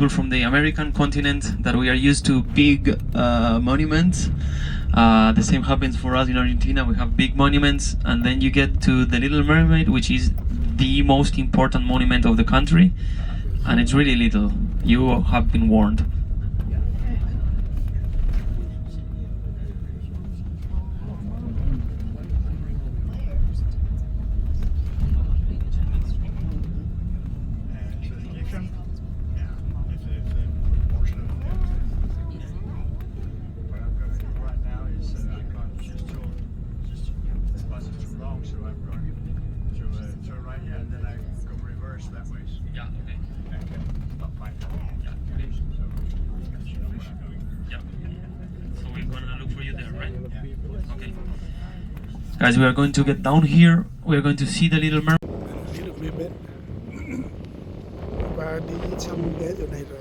People from the American continent that we are used to big monuments. The same happens for us in Argentina. We have big monuments, and then you get to the Little Mermaid, which is the most important monument of the country, and it's really little. You have been warned. Guys, we are going to get down here. We are going to see the Little Mermaid. Little Mermaid. Và đi xong ghé chỗ này rồi.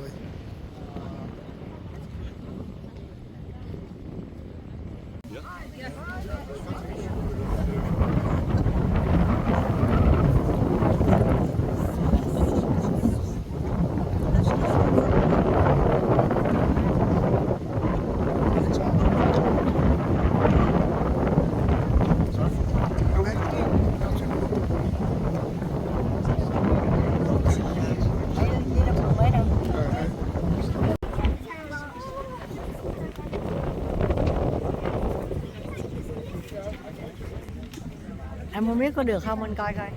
Em không biết có được không, anh coi coi.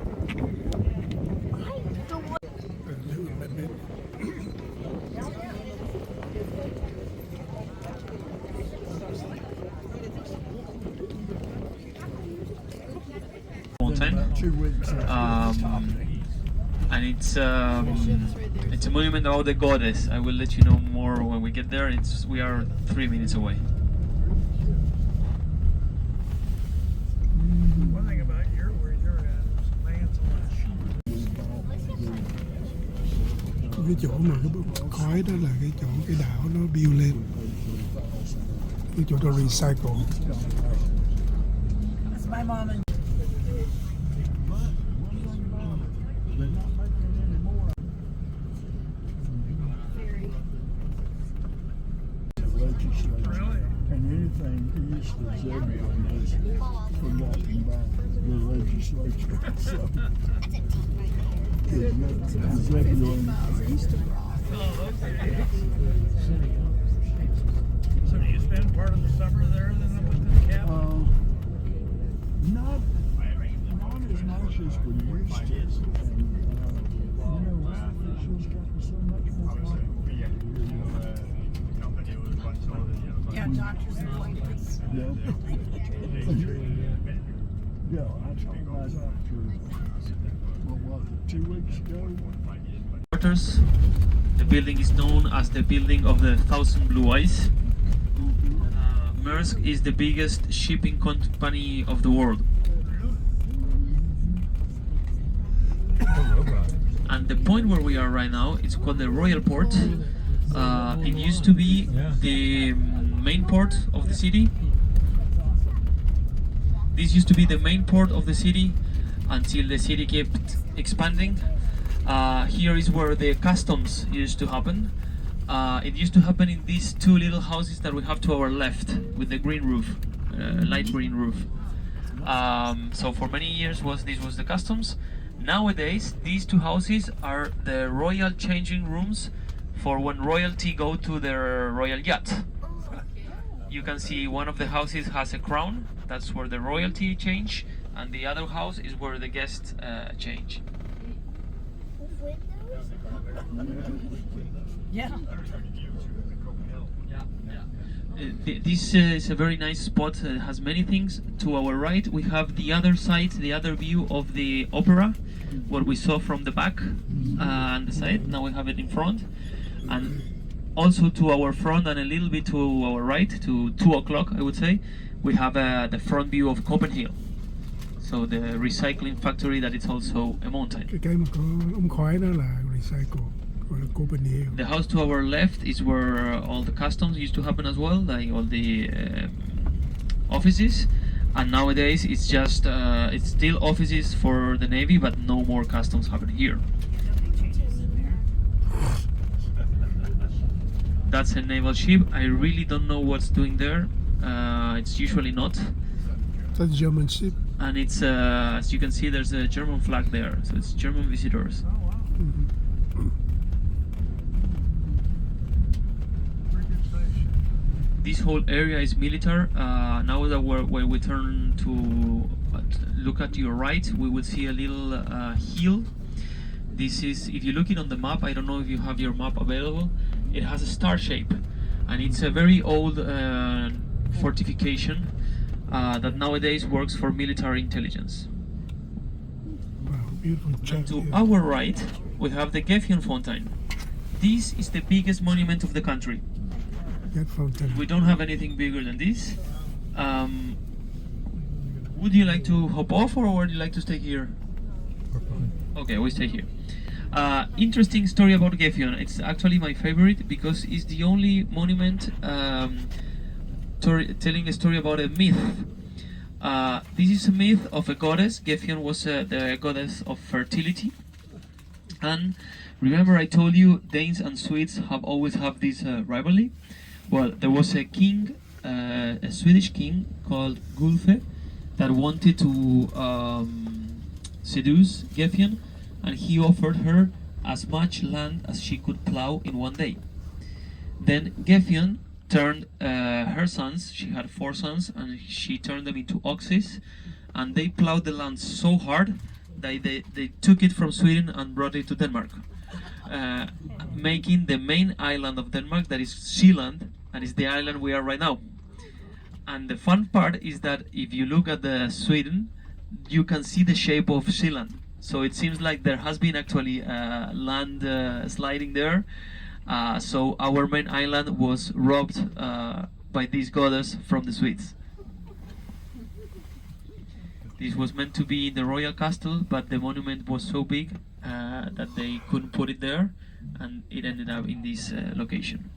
Mountain, and it's a monument about the goddess. I will let you know more when we get there. We are 3 minutes away. Cái chỗ mà cái khói đó là cái chỗ cái đảo nó biêu lên, cái chỗ đó recycle. And anything east of Zebulon is forgotten by the legislature. So Zebulon. So do you spend part of the summer there then up at the cabin? Not as much as we used to. And, she's gotten so much more popular. Yeah, doctor's appointments. Yeah. Yeah, I told my doctor, what was it, 2 weeks ago? The building is known as the building of the Thousand Blue Eyes. Maersk is the biggest shipping company of the world. And the point where we are right now, it's called the Royal Port. It used to be the main port of the city. This used to be the main port of the city until the city kept expanding. Here is where the customs used to happen. It used to happen in these 2 little houses that we have to our left with the green roof, light green roof. So for many years this was the customs. Nowadays these 2 houses are the royal changing rooms for when royalty go to their royal yacht. You can see one of the houses has a crown, that's where the royalty change, and the other house is where the guests change. Yeah. This is a very nice spot. It has many things. To our right we have the other side, the other view of the opera, what we saw from the back and the side. Now we have it in front, and also to our front and a little bit to our right, to 2 o'clock I would say, we have the front view of Copehagen. So the recycling factory that is also a mountain. Cái mà có ống khói đó là recycle, gọi là Copehagen. The house to our left is where all the customs used to happen as well, like all the offices. And nowadays it's just it's still offices for the Navy, but no more customs happen here. that's a naval ship. I really don't know what's doing there. It's usually not. That's German ship. And it's as you can see, there's a German flag there, so it's German visitors. Oh, wow. Pretty good size ship. This whole area is military. Now that when we turn to look at your right, we will see a little hill. This is, if you look it on the map, I don't know if you have your map available, it has a star shape, and it's a very old fortification that nowadays works for military intelligence. Wow, beautiful And church. to here. our right, we have the Gefion Fountain. This is the biggest monument of the country. That fountain. We don't have anything bigger than this. Would you like to hop off, or would you like to stay here? Okay, we stay here. Interesting story about Gefion. It's actually my favorite because it's the only monument telling a story about a myth. This is a myth of a goddess. Gefion was the goddess of fertility. And remember, I told you Danes and Swedes have always have this rivalry. Well, there was a king, a Swedish king called Gulfe, that wanted to seduce Gefion, and he offered her as much land as she could plow in one day. Then Gefion turned her sons, she had 4 sons, and she turned them into oxes, and they plowed the land so hard that they took it from Sweden and brought it to Denmark, making the main island of Denmark, that is Sealand, and is the island we are right now. And the fun part is that if you look at the Sweden, you can see the shape of Sealand. So it seems like there has been actually land sliding there. So our main island was robbed by this goddess from the Swedes. This was meant to be in the royal castle, but the monument was so big that they couldn't put it there, and it ended up in this location.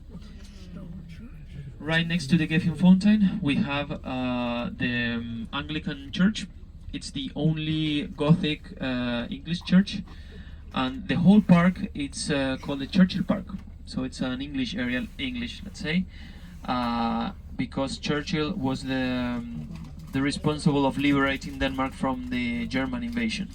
Right next to the Gefion Fountain, we have the Anglican Church. It's the only Gothic English church, and the whole park it's called the Churchill Park. So it's an English area, let's say, because Churchill was the responsible of liberating Denmark from the German invasion.